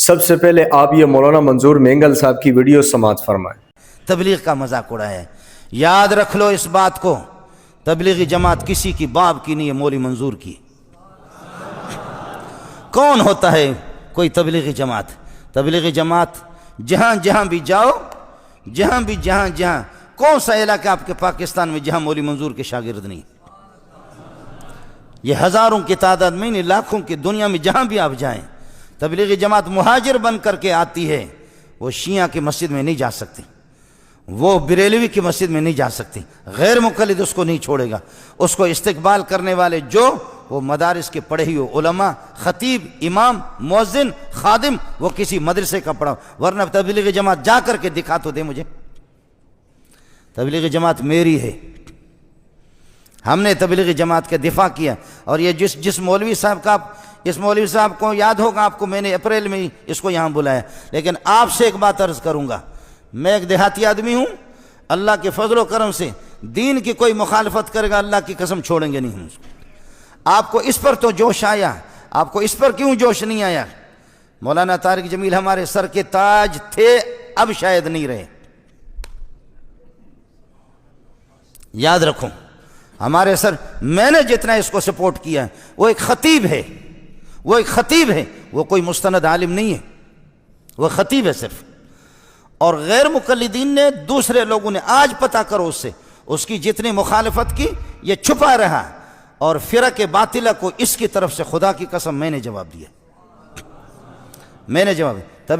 سب سے پہلے آپ یہ مولانا منظور مینگل صاحب کی ویڈیو سماعت فرمائیں۔ تبلیغ کا مذاق اڑایا ہے۔ یاد رکھ لو اس بات کو، تبلیغی جماعت کسی کی باپ کی نہیں ہے، مولوی منظور کی۔ کون ہوتا ہے کوئی تبلیغی جماعت؟ تبلیغی جماعت جہاں جہاں بھی جاؤ، جہاں کون سا علاقہ آپ کے پاکستان میں جہاں مولوی منظور کے شاگرد نہیں؟ یہ ہزاروں کی تعداد میں نہیں، لاکھوں کی دنیا میں جہاں بھی آپ جائیں، تبلیغی جماعت مہاجر بن کر کے آتی ہے۔ وہ شیعہ کی مسجد میں نہیں جا سکتی، وہ بریلوی کی مسجد میں نہیں جا سکتی، غیر مقلد اس کو نہیں چھوڑے گا۔ اس کو استقبال کرنے والے جو وہ مدارس کے پڑھے ہوئے علماء، خطیب، امام، مؤذن، خادم، وہ کسی مدرسے کا پڑھا، ورنہ تبلیغی جماعت جا کر کے دکھا تو دے مجھے۔ تبلیغی جماعت میری ہے، ہم نے تبلیغی جماعت کا دفاع کیا۔ اور یہ جس مولوی صاحب کا، اس مولوی صاحب کو یاد ہوگا آپ کو، میں نے اپریل میں اس کو یہاں بلایا۔ لیکن آپ سے ایک بات عرض کروں گا، میں ایک دیہاتی آدمی ہوں، اللہ کے فضل و کرم سے دین کی کوئی مخالفت کرے گا اللہ کی قسم چھوڑیں گے نہیں ہم اس کو۔ آپ کو اس پر تو جوش آیا، آپ کو اس پر کیوں جوش نہیں آیا؟ مولانا طارق جمیل ہمارے سر کے تاج تھے، اب شاید نہیں رہے۔ یاد رکھو ہمارے سر، میں نے جتنا اس کو سپورٹ کیا، وہ ایک خطیب ہے، وہ کوئی مستند عالم نہیں ہے، وہ خطیب ہے صرف۔ اور غیر مقلدین نے، دوسرے لوگوں نے، آج پتہ کرو اس سے، اس کی جتنی مخالفت کی، یہ چھپا رہا۔ اور فرق باطلہ کو اس کی طرف سے خدا کی قسم میں نے جواب دیا، میں نے جواب دیا۔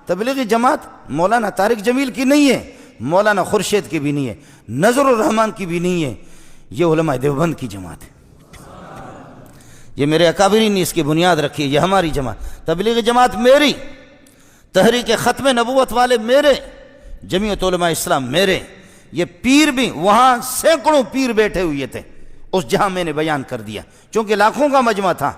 تبلیغی جماعت مولانا طارق جمیل کی نہیں ہے، مولانا خورشید کی بھی نہیں ہے، نظر الرحمان کی بھی نہیں ہے، یہ علماء دیوبند کی جماعت ہے۔ یہ میرے اکابرین نے اس کی بنیاد رکھی ہے، یہ ہماری جماعت۔ تبلیغی جماعت میری، تحریک ختم نبوت والے میرے، جمعیت علماء اسلام میرے۔ یہ پیر بھی، وہاں سینکڑوں پیر بیٹھے ہوئے تھے اس جہاں میں نے بیان کر دیا، چونکہ لاکھوں کا مجمع تھا۔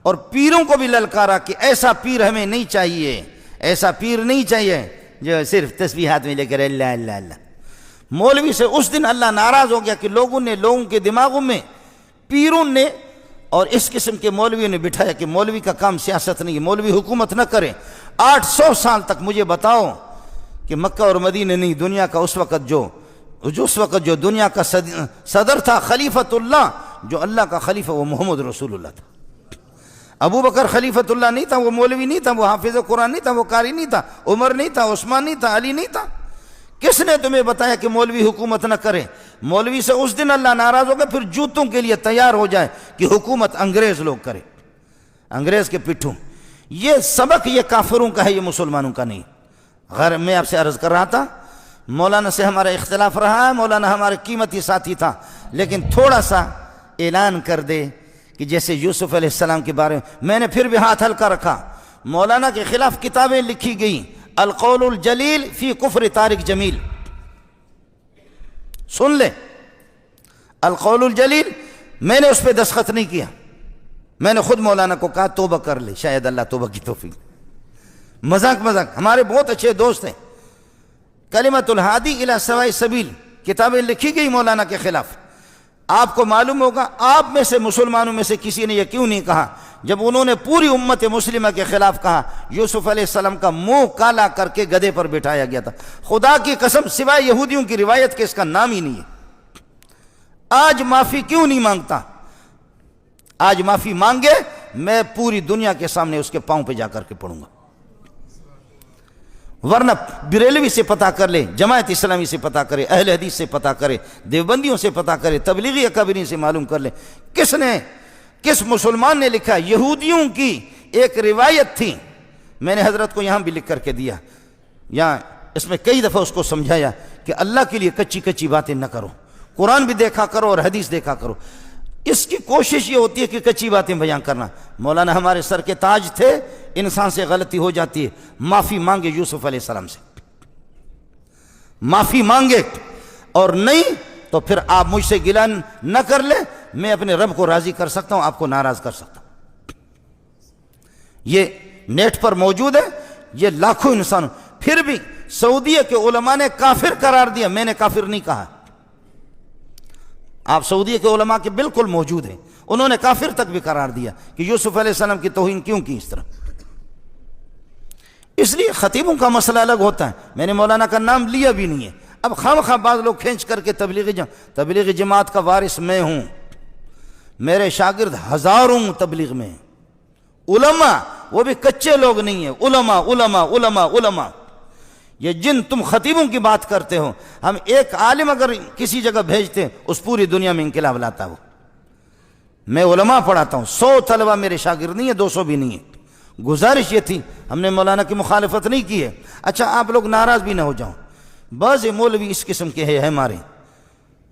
اور پیروں کو بھی للکارا کہ ایسا پیر ہمیں نہیں چاہیے، ایسا پیر نہیں چاہیے جو صرف تسبیح ہاتھ میں لے کر اللہ اللہ اللہ۔ مولوی سے اس دن اللہ ناراض ہو گیا کہ لوگوں کے دماغوں میں، پیروں نے اور اس قسم کے مولویوں نے بٹھایا کہ مولوی کا کام سیاست نہیں ہے، مولوی حکومت نہ کرے۔ 800 سال تک مجھے بتاؤ کہ مکہ اور مدینہ نہیں، دنیا کا اس وقت جو دنیا کا صدر تھا، خلیفۃ اللہ، جو اللہ کا خلیفہ، وہ محمد رسول اللہ تھا۔ ابو بکر خلیفۃ اللہ نہیں تھا، وہ مولوی نہیں تھا، وہ حافظ قرآن نہیں تھا، وہ قاری نہیں تھا، عمر نہیں تھا، عثمان نہیں تھا، علی نہیں تھا۔ کس نے تمہیں بتایا کہ مولوی حکومت نہ کرے؟ مولوی سے اس دن اللہ ناراض ہو گیا، پھر جوتوں کے لیے تیار ہو جائے کہ حکومت انگریز لوگ کرے، انگریز کے پٹھوں۔ یہ سبق یہ کافروں کا ہے، یہ مسلمانوں کا نہیں۔ غیر میں آپ سے عرض کر رہا تھا، مولانا سے ہمارا اختلاف رہا ہے، مولانا ہمارے قیمتی ساتھی تھا، لیکن تھوڑا سا اعلان کر دے کہ جیسے یوسف علیہ السلام کے بارے میں نے پھر بھی ہاتھ ہلکا رکھا۔ مولانا کے خلاف کتابیں لکھی گئیں، القول الجلیل فی کفر طارق جمیل، سن لے، القول الجلیل، میں نے اس پہ دستخط نہیں کیا، میں نے خود مولانا کو کہا توبہ کر لے، شاید اللہ توبہ کی توفیق۔ مذاق ہمارے بہت اچھے دوست ہیں۔ کلمۃ الہادی الی سواء السبیل کتابیں لکھی گئی مولانا کے خلاف۔ آپ کو معلوم ہوگا، آپ میں سے مسلمانوں میں سے کسی نے یہ کیوں نہیں کہا جب انہوں نے پوری امت مسلمہ کے خلاف کہا؟ یوسف علیہ السلام کا منہ کالا کر کے گدھے پر بٹھایا گیا تھا۔ خدا کی قسم سوائے یہودیوں کی روایت کے اس کا نام ہی نہیں ہے۔ آج معافی کیوں نہیں مانگتا؟ آج معافی مانگے، میں پوری دنیا کے سامنے اس کے پاؤں پہ جا کر کے پڑوں گا۔ ورنہ بریلوی سے پتہ کر لے، جماعت اسلامی سے پتہ کرے، اہل حدیث سے پتہ کرے، دیوبندیوں سے پتہ کرے، تبلیغی اکابرین سے معلوم کر لے، کس مسلمان نے لکھا؟ یہودیوں کی ایک روایت تھی، میں نے حضرت کو یہاں بھی لکھ کر کے دیا، یہاں اس میں کئی دفعہ اس کو سمجھایا کہ اللہ کے لیے کچی باتیں نہ کرو، قرآن بھی دیکھا کرو اور حدیث دیکھا کرو۔ اس کی کوشش یہ ہوتی ہے کہ کچی باتیں بیان کرنا۔ مولانا ہمارے سر کے تاج تھے، انسان سے غلطی ہو جاتی ہے، معافی مانگے یوسف علیہ السلام سے، معافی مانگے، اور نہیں تو پھر آپ مجھ سے گلہ نہ کر لیں، میں اپنے رب کو راضی کر سکتا ہوں، آپ کو ناراض کر سکتا ہوں۔ یہ نیٹ پر موجود ہے، یہ لاکھوں انسان۔ پھر بھی سعودیہ کے علماء نے کافر قرار دیا، میں نے کافر نہیں کہا۔ آپ سعودیہ کے علماء کے بالکل موجود ہیں، انہوں نے کافر تک بھی قرار دیا کہ یوسف علیہ السلام کی توہین کیوں کی اس طرح۔ اس لیے خطیبوں کا مسئلہ الگ ہوتا ہے. میں نے مولانا کا نام لیا بھی نہیں ہے. اب خواہ بعض لوگ کھینچ کر کے تبلیغی جماعت کا وارث میں ہوں، میرے شاگرد ہزاروں تبلیغ میں. علماء وہ بھی کچے لوگ نہیں ہیں، علماء علماء علماء علماء. یہ جن تم خطیبوں کی بات کرتے ہو، ہم ایک عالم اگر کسی جگہ بھیجتے اس پوری دنیا میں انقلاب لاتا ہو. میں علماء پڑھاتا ہوں، 100 طلبہ میرے شاگرد نہیں ہے، 200 بھی نہیں ہے. گزارش یہ تھی، ہم نے مولانا کی مخالفت نہیں کی ہے. اچھا آپ لوگ ناراض بھی نہ ہو جاؤ، بعض مولوی اس قسم کے ہیں ہمارے،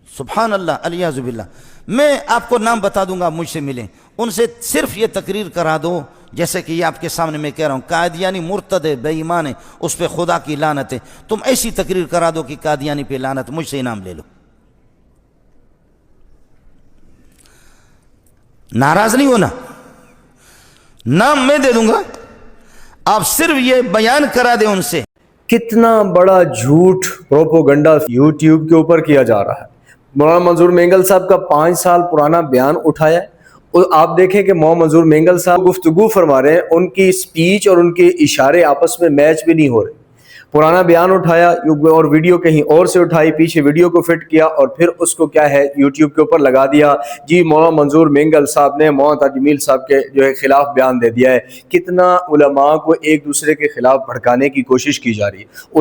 سبحان اللہ الیاذ باللہ. میں آپ کو نام بتا دوں گا، مجھ سے ملیں، ان سے صرف یہ تقریر کرا دو جیسے کہ یہ آپ کے سامنے میں کہہ رہا ہوں، قادیانی مرتد ہے، بے ایمان ہے، اس پہ خدا کی لعنت ہے. تم ایسی تقریر کرا دو کہ قادیانی پہ لعنت، مجھ سے انعام لے لو. ناراض نہیں ہونا، نام میں دے دوں گا، آپ صرف یہ بیان کرا دیں ان سے. کتنا بڑا جھوٹ پروپوگنڈا یوٹیوب کے اوپر کیا جا رہا ہے. مولانا منظور مینگل صاحب کا 5 سال پرانا بیان اٹھایا اور آپ دیکھیں کہ مولانا منظور مینگل صاحب گفتگو فرما رہے ہیں، ان کی سپیچ اور ان کے اشارے آپس میں میچ بھی نہیں ہو رہے. پرانا بیان اٹھایا اور ویڈیو کہیں اور سے اٹھائی، پیچھے ویڈیو کو فٹ کیا اور پھر اس کو کیا ہے یوٹیوب کے اوپر لگا دیا. جی مولانا منظور مینگل صاحب نے مولانا تاج جمیل صاحب کے جو ہے خلاف بیان دے دیا ہے. کتنا علماء کو ایک دوسرے کے خلاف بھڑکانے کی کوشش کی جا رہی ہے،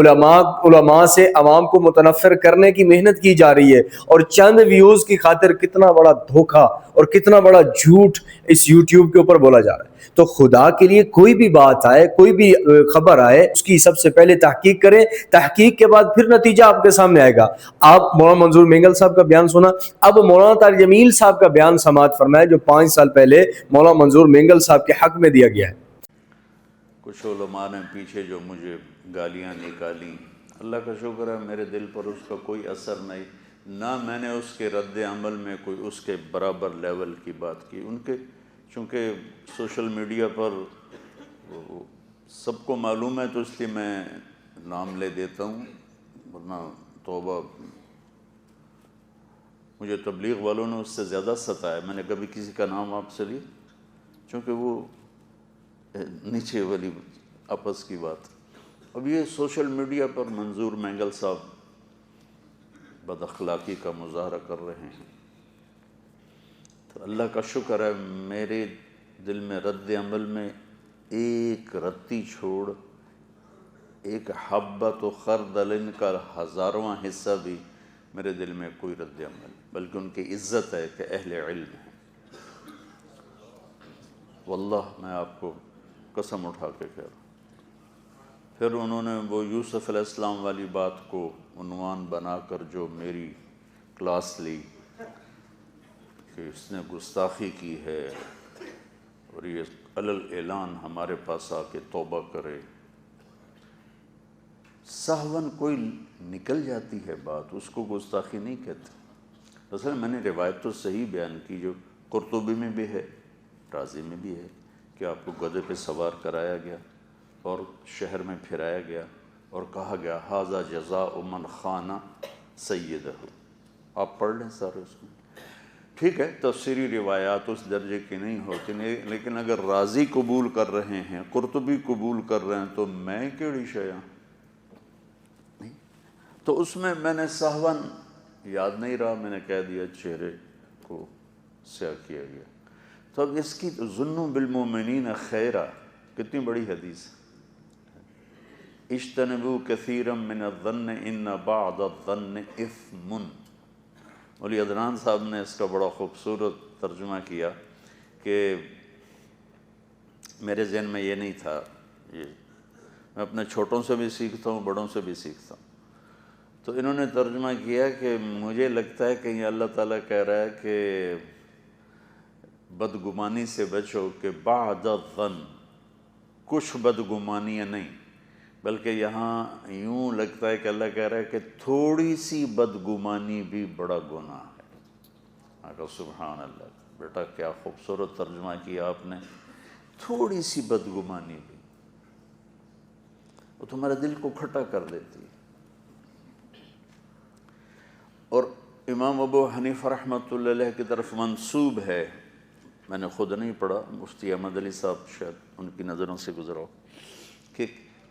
علماء سے عوام کو متنفر کرنے کی محنت کی جا رہی ہے، اور چند ویوز کی خاطر کتنا بڑا دھوکہ اور کتنا بڑا جھوٹ اس یوٹیوب کے اوپر بولا جا رہا ہے. تو خدا کے لیے کوئی بھی بات آئے، کوئی بھی خبر آئے، اس کی سب سے پہلے تحقیق کریں، تحقیق کے بعد پھر نتیجہ آپ کے سامنے آئے گا. آپ مولانا منظور مینگل صاحب کا بیان سنا، اب مولانا تاج جمیل صاحب کا بیان سماعت فرمائے جو 5 سال پہلے مولانا منظور مینگل صاحب کے حق میں دیا گیا ہے. کچھ علماء نے پیچھے جو مجھے گالیاں نکالی، اللہ کا شکر ہے میرے دل پر اس کا کوئی اثر نہیں، نہ میں نے اس کے رد عمل میں کوئی اس کے برابر لیول کی بات کی. ان کے چونکہ سوشل میڈیا پر سب کو معلوم ہے تو اس لیے میں نام لے دیتا ہوں، ورنہ توبہ. مجھے تبلیغ والوں نے اس سے زیادہ ستایا، میں نے کبھی کسی کا نام آپ سے لی، چونکہ وہ نیچے والی آپس کی بات. اب یہ سوشل میڈیا پر منظور مینگل صاحب بد اخلاقی کا مظاہرہ کر رہے ہیں، تو اللہ کا شکر ہے میرے دل میں رد عمل میں ایک رتی چھوڑ، ایک حبۃ و خردل کا 1000واں حصہ بھی میرے دل میں کوئی رد عمل، بلکہ ان کی عزت ہے کہ اہل علم ہے. واللہ میں آپ کو قسم اٹھا کے کہہ رہا ہوں. پھر انہوں نے وہ یوسف علیہ السلام والی بات کو عنوان بنا کر جو میری کلاس لی کہ اس نے گستاخی کی ہے اور یہ اعلان ہمارے پاس آ کے توبہ کرے. سہون کوئی نکل جاتی ہے بات، اس کو گستاخی نہیں کہتے. اصل میں نے روایت تو صحیح بیان کی جو قرطبی میں بھی ہے، رازی میں بھی ہے، کہ آپ کو گدھے پہ سوار کرایا گیا اور شہر میں پھرایا گیا اور کہا گیا ھذا جزاء من خان سیدہ. آپ پڑھ لیں سارے اس میں. ٹھیک ہے، تفسیری روایات اس درجے کی نہیں ہوتی، لیکن اگر رازی قبول کر رہے ہیں، قرطبی قبول کر رہے ہیں، تو میں کیڑی شیاں نہیں. تو اس میں نے سہون یاد نہیں رہا، میں نے کہہ دیا چہرے کو سیاہ کیا گیا. تو اب اس کی ظنوا بالمؤمنین خیرا کتنی بڑی حدیث ہے. اجتنبوا کثیرا من الظن ان بعض الظن اثم. مولی عدنان صاحب نے اس کا بڑا خوبصورت ترجمہ کیا کہ میرے ذہن میں یہ نہیں تھا. یہ میں اپنے چھوٹوں سے بھی سیکھتا ہوں، بڑوں سے بھی سیکھتا ہوں. تو انہوں نے ترجمہ کیا کہ مجھے لگتا ہے کہ یہ اللہ تعالیٰ کہہ رہا ہے کہ بدگمانی سے بچو، کہ بعد الظن کچھ بدگمانیاں نہیں، بلکہ یہاں یوں لگتا ہے کہ اللہ کہہ رہا ہے کہ تھوڑی سی بدگمانی بھی بڑا گناہ ہے. آقا سبحان اللہ، بیٹا کیا خوبصورت ترجمہ کیا آپ نے. تھوڑی سی بدگمانی بھی وہ تمہارے دل کو کھٹا کر دیتی ہے. اور امام ابو حنیفہ رحمۃ اللہ علیہ کی طرف منسوب ہے، میں نے خود نہیں پڑھا، مفتی احمد علی صاحب شاید ان کی نظروں سے گزرا ہو، کہ